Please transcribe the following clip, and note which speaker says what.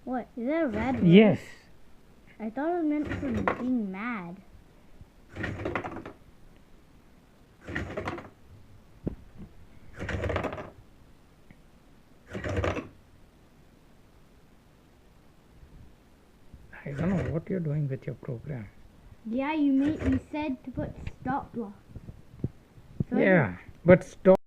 Speaker 1: What? Is that a bad word?
Speaker 2: Yes.
Speaker 1: I thought it meant for being mad.
Speaker 2: I don't know what you're doing with your program.
Speaker 1: Yeah, you said to put stop block. So
Speaker 2: Yeah, but stop.